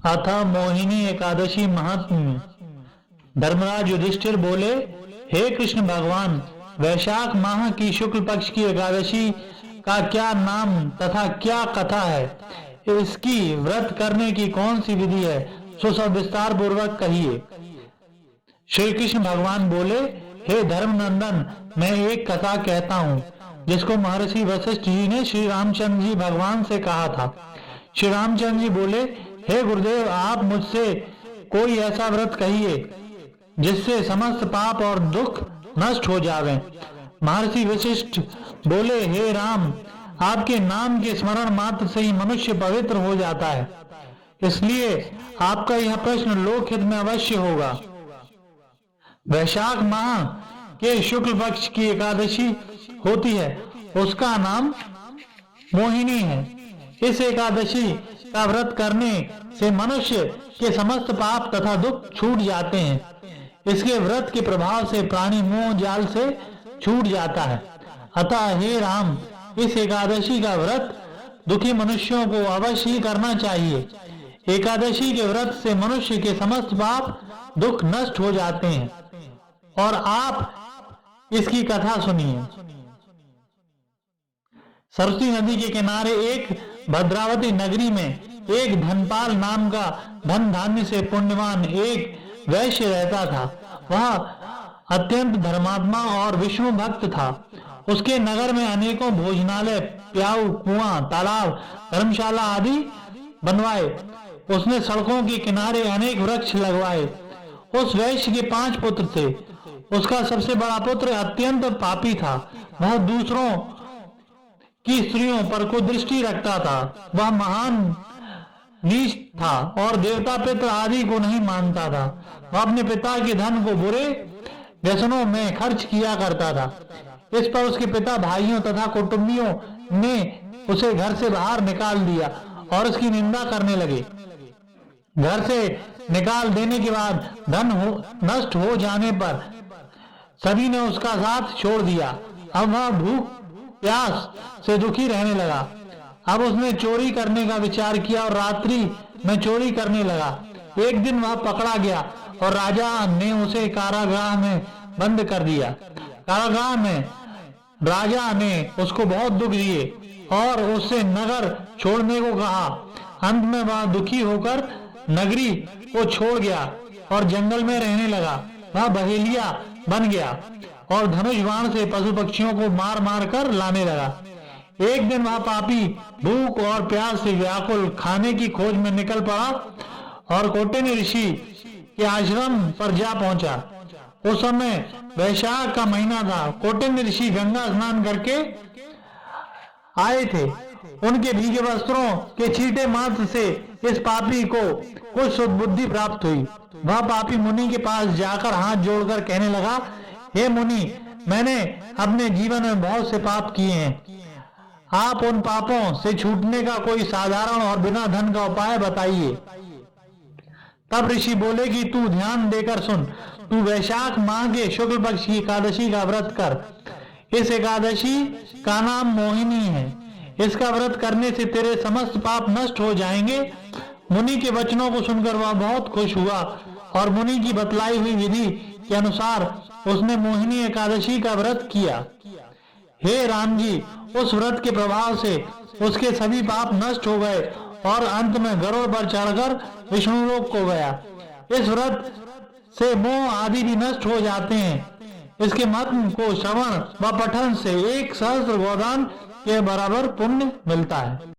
अथ मोहिनी एकादशी महात्म्य। धर्मराज युधिष्ठिर बोले, हे कृष्ण भगवान, वैशाख माह की शुक्ल पक्ष की एकादशी का क्या नाम तथा क्या कथा है? इसकी व्रत करने की कौन सी विधि है, सो सब विस्तार पूर्वक कहिए। श्री कृष्ण भगवान बोले, हे धर्मनंदन, मैं एक कथा कहता हूँ जिसको महर्षि वशिष्ठ जी ने श्री रामचंद्र जी भगवान से कहा था। श्री रामचंद्र जी बोले, हे गुरुदेव, आप मुझसे कोई ऐसा व्रत कहिए जिससे समस्त पाप और दुख नष्ट हो जावे। महर्षि वशिष्ठ बोले, हे राम, आपके नाम के स्मरण मात्र से ही मनुष्य पवित्र हो जाता है, इसलिए आपका यह प्रश्न लोकहित में अवश्य होगा। वैशाख माह के शुक्ल पक्ष की एकादशी होती है, उसका नाम मोहिनी है। इस एकादशी का व्रत करने से मनुष्य के समस्त पाप तथा दुख छूट जाते हैं। इसके व्रत के प्रभाव से प्राणी मोह जाल से छूट जाता है। अतः हे राम, इस एकादशी का व्रत दुखी मनुष्यों को अवश्य ही करना चाहिए। एकादशी के व्रत से मनुष्य के समस्त पाप दुख नष्ट हो जाते हैं। और आप इसकी कथा सुनिए। सरस्वती नदी के किनारे एक भद्रावती नगरी में एक धनपाल नाम का धन धान्य से पुण्यवान एक वैश्य रहता था। वह अत्यंत धर्मात्मा और विष्णु भक्त था। उसके नगर में अनेकों भोजनालय, प्याऊ, कुआं, तालाब, धर्मशाला आदि बनवाए। उसने सड़कों के किनारे अनेक वृक्ष लगवाए। उस वैश्य के 5 पुत्र थे। उसका सबसे बड़ा पुत्र अत्यंत पापी था। वह दूसरों की स्त्रियों पर कुदृष्टि रखता था। वह महान नीच था और देवता पितृ आदि को नहीं मानता था। वह अपने पिता के धन को बुरे व्यसनों में खर्च किया करता था। इस पर उसके पिता, भाइयों तथा कुटुंबियों ने उसे घर से बाहर निकाल दिया और उसकी निंदा करने लगे। घर से निकाल देने के बाद धन नष्ट हो जाने पर सभी ने उसका साथ छोड़ दिया। अब वह भूख प्यास से दुखी रहने लगा। अब उसने चोरी करने का विचार किया और रात्रि में चोरी करने लगा। एक दिन वह पकड़ा गया और राजा ने उसे कारागृह में बंद कर दिया। कारागृह में राजा ने उसको बहुत दुख दिए और उससे नगर छोड़ने को कहा। अंत में वह दुखी होकर नगरी को छोड़ गया और जंगल में रहने लगा। वह बहेलिया बन गया और धनुष बाण से पशु पक्षियों को मार मार कर लाने लगा। एक दिन वह पापी भूख और प्यास से व्याकुल खाने की खोज में निकल पड़ा और कौटिन्य ऋषि के आश्रम पर जा पहुंचा। उस समय वैशाख का महीना था। कौटिन्य ऋषि गंगा स्नान करके आए थे। उनके भीगे वस्त्रों के छींटे मात्र से इस पापी को कुछ सुबुद्धि प्राप्त हुई। वह पापी मुनि के पास जाकर हाथ जोड़कर कहने लगा, हे मुनि, मैंने अपने जीवन में बहुत से पाप किए हैं। आप उन पापों से छूटने का कोई साधारण और बिना धन का उपाय बताइए। तब ऋषि बोले कि तू ध्यान देकर सुन। तू वैशाख माह के शुक्ल पक्ष की एकादशी का व्रत कर। इस एकादशी का नाम मोहिनी है। इसका व्रत करने से तेरे समस्त पाप नष्ट हो जाएंगे। मुनि के वचनों को सुनकर वह बहुत खुश हुआ और मुनि की बतलाई हुई विधि के अनुसार उसने मोहिनी एकादशी का व्रत किया। हे राम जी, उस व्रत के प्रभाव से उसके सभी पाप नष्ट हो गए और अंत में गरुड़ पर चढ़कर विष्णु लोक को गया। इस व्रत से मोह आदि भी नष्ट हो जाते हैं। इसके महात्म्य को श्रवण व पठन से 1 सहस्त्र गोदान के बराबर पुण्य मिलता है।